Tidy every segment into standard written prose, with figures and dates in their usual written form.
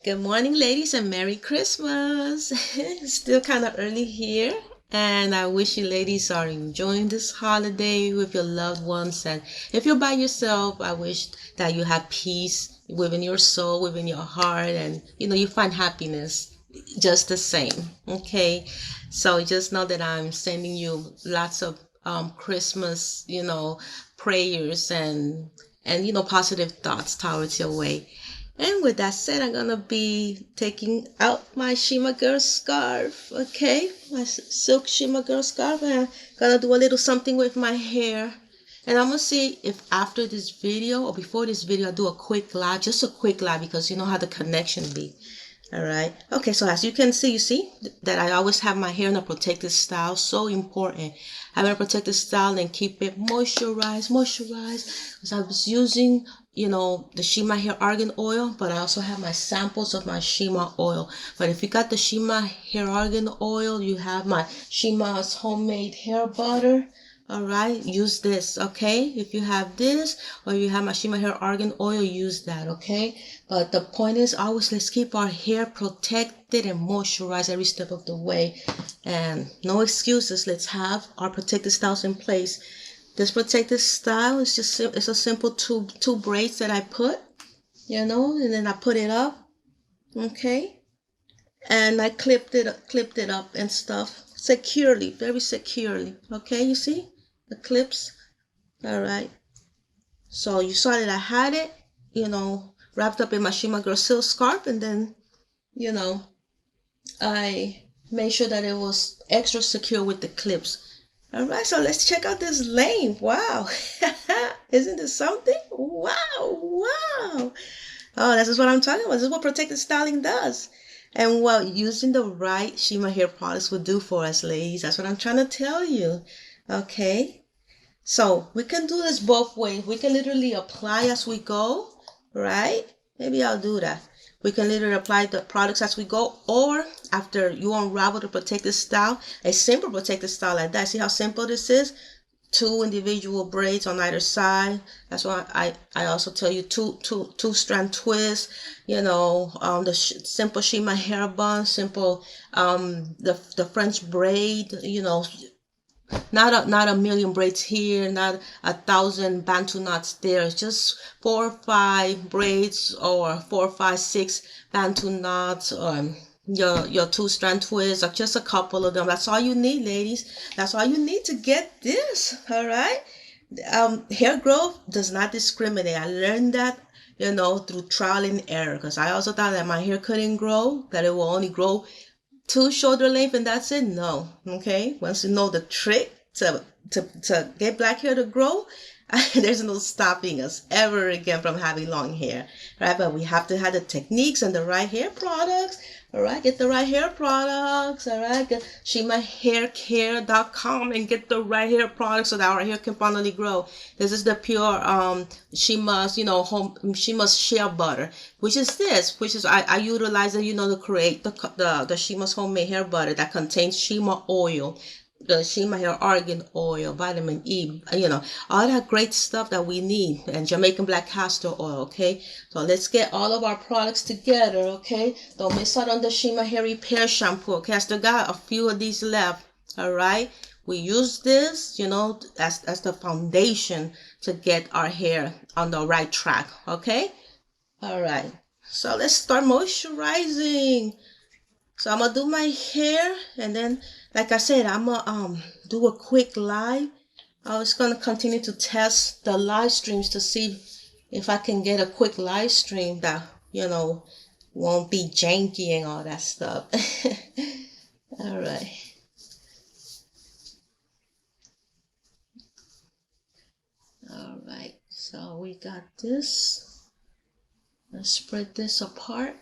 Good morning, ladies, and Merry Christmas. It's still kind of early here, and I wish you ladies are enjoying this holiday with your loved ones. And if you're by yourself, I wish that you have peace within your soul, within your heart, and you find happiness just the same. Okay, so just know that I'm sending you lots of Christmas, prayers and positive thoughts towards your way. And with that said, I'm gonna be taking out my Shima Girl scarf, okay? My silk Shima Girl scarf, and I'm gonna do a little something with my hair. And I'm gonna see if after this video or before this video, I do a quick live, just a quick live, because you know how the connection be. All right. Okay, so as you can see, that I always have my hair in a protected style. So important. Having a protected style and keep it moisturized. Because I was using, the Shima Hair Argan Oil, but I also have my samples of my Shima oil. But if you got the Shima Hair Argan Oil, you have my Shima's homemade hair butter. All right, use this, okay? If you have this or you have my Shima Hair Argan Oil, use that, okay? But the point is always let's keep our hair protected and moisturized every step of the way. And no excuses. Let's have our protective styles in place. This protective style is it's a simple two braids that I put, and then I put it up, okay? And I clipped it up and stuff securely, very securely, okay? You see the clips? All right. So you saw that I had it, wrapped up in my Shima Girl silk scarf, and then, I made sure that it was extra secure with the clips. All right, so let's check out this lane. Wow. Isn't this something? Wow. Oh, this is what I'm talking about. This is what protective styling does. And what using the right Shima hair products will do for us, ladies. That's what I'm trying to tell you. Okay. So we can do this both ways. We can literally apply as we go, right? Maybe I'll do that. We can literally apply the products as we go, or after you unravel the protective style, a simple protective style like that. See how simple this is? 2 individual braids on either side. That's why I also tell you two strand twists. The simple Shima hair bun, simple the French braid. Not a million braids here, not 1,000 bantu knots there. It's just 4 or 5 braids, or 4 or 5, 6 bantu knots, your 2-strand twists, or just a couple of them. That's all you need, ladies. That's all you need to get this. All right. Hair growth does not discriminate. I learned that through trial and error, because I also thought that my hair couldn't grow, that it will only grow 2 shoulder length and that's it. No. Okay. Once you know the trick to get black hair to grow, there's no stopping us ever again from having long hair, right? But we have to have the techniques and the right hair products. All right, get the right hair products. All right, get shimahaircare.com and get the right hair products so that our hair can finally grow. This is the pure Shima's, Shima's shea butter, which is I utilize it, to create the Shima's homemade hair butter that contains Shima oil, the Shima Hair Argan Oil, vitamin E, all that great stuff that we need, and Jamaican black castor oil, okay? So let's get all of our products together, okay? Don't miss out on the Shima Hair Repair Shampoo, okay? I still got a few of these left, all right? We use this, as the foundation to get our hair on the right track, okay? All right. So let's start moisturizing. So I'm gonna do my hair, and then, like I said, I'm gonna do a quick live. I was gonna continue to test the live streams to see if I can get a quick live stream that won't be janky and all that stuff. All right. All right. So we got this. Let's spread this apart.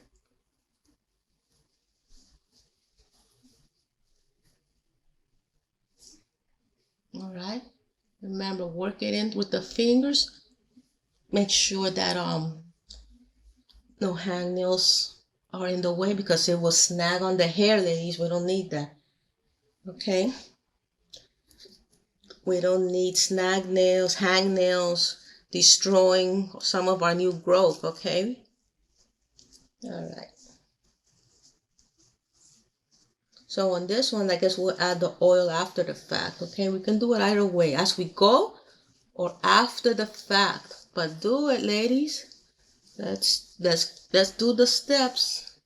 All right. Remember, work it in with the fingers. Make sure that no hangnails are in the way, because it will snag on the hair, ladies. We don't need that. Okay. We don't need snag nails, hangnails, destroying some of our new growth. Okay. All right. So on this one, I guess we'll add the oil after the fact, okay? We can do it either way, as we go or after the fact. But do it, ladies. Let's do the steps.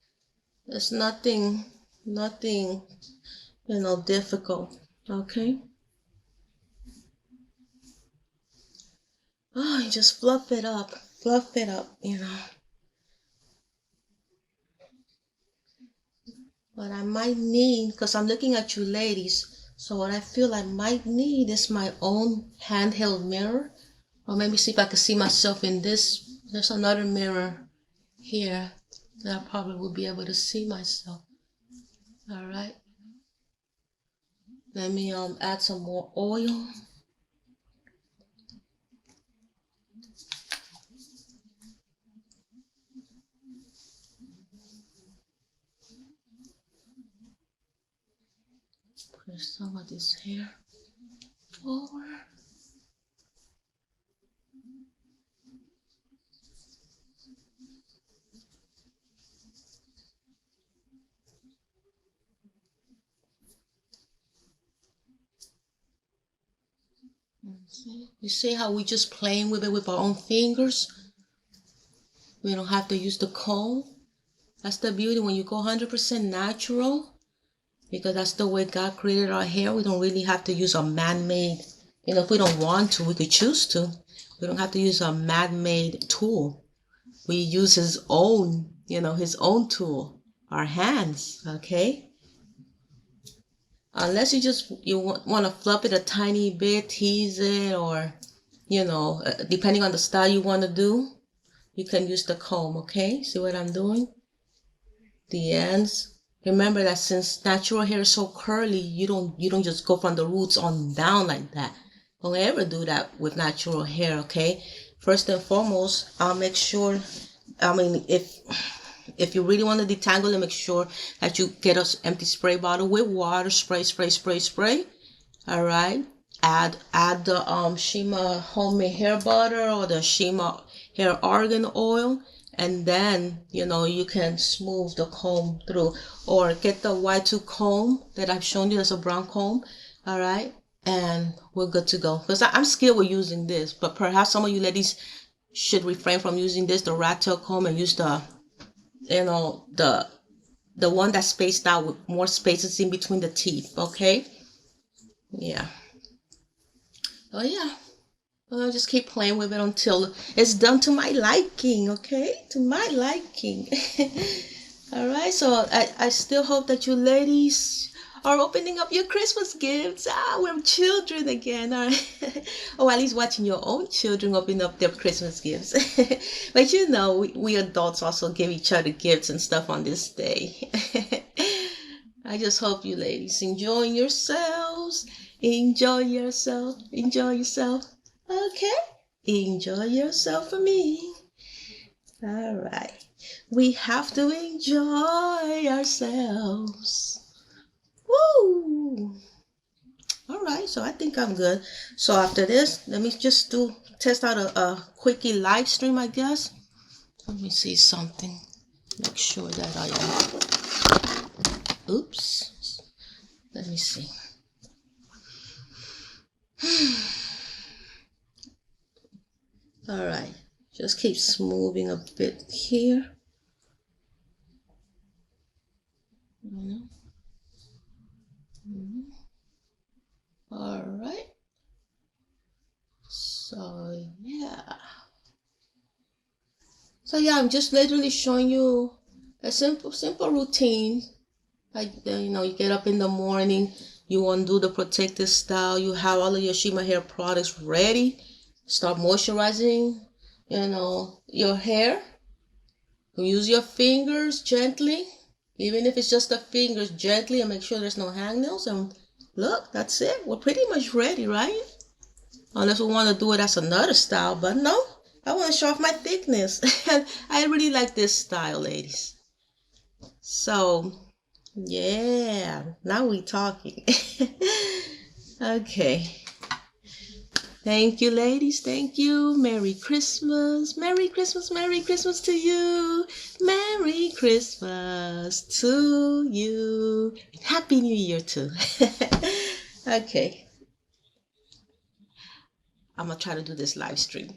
There's nothing, difficult, okay? Oh, you just fluff it up, What I might need, because I'm looking at you ladies, so what I feel I might need is my own handheld mirror. Or maybe see if I can see myself in this. There's another mirror here that I probably will be able to see myself. All right. Let me add some more oil. Push some of this hair forward. You see how we just playing with it with our own fingers? We don't have to use the comb. That's the beauty when you go 100% natural, because that's the way God created our hair. We don't really have to use a man-made, if we don't want to, we could choose to. We don't have to use a man-made tool. We use his own tool, our hands, okay? Unless you want to fluff it a tiny bit, tease it, or, depending on the style you want to do, you can use the comb, okay? See what I'm doing? The ends. Remember that since natural hair is so curly, you don't just go from the roots on down like that. Don't ever do that with natural hair, okay? First and foremost, I'll make sure, if you really want to detangle it, make sure that you get an empty spray bottle with water, spray. All right. Add the Shima homemade hair butter or the Shima hair argan oil, and then you can smooth the comb through, or get the Y2 comb that I've shown you. That's a brown comb. All right, and we're good to go. Because I'm skilled with using this, but perhaps some of you ladies should refrain from using this, the rat tail comb, and use the the one that's spaced out with more spaces in between the teeth, okay? Yeah. Oh yeah. I'll just keep playing with it until it's done to my liking, okay? To my liking. All right, so I still hope that you ladies are opening up your Christmas gifts. We're children again, all right? Or at least watching your own children open up their Christmas gifts. But we adults also give each other gifts and stuff on this day. I just hope you ladies enjoying yourselves. Enjoy yourself. Okay? Enjoy yourself for me. All right. We have to enjoy ourselves. Woo! All right, so I think I'm good. So after this, let me just test out a quickie live stream, I guess. Let me see something. Make sure that I am. Oops. Let me see. All right, just keep smoothing a bit here. All right. So yeah. I'm just literally showing you a simple routine. Like you get up in the morning, you want to do the protective style, you have all of your Shima hair products ready. Start moisturizing, your hair. Use your fingers gently, even if it's just the fingers, gently, and make sure there's no hangnails. And look, that's it. We're pretty much ready, right? Unless we want to do it as another style, but no, I want to show off my thickness. And I really like this style, ladies. So, yeah, now we talking. Okay. Thank you, ladies. Thank you. Merry Christmas. Merry Christmas. Merry Christmas to you. Merry Christmas to you. Happy New Year, too. Okay. I'm going to try to do this live stream.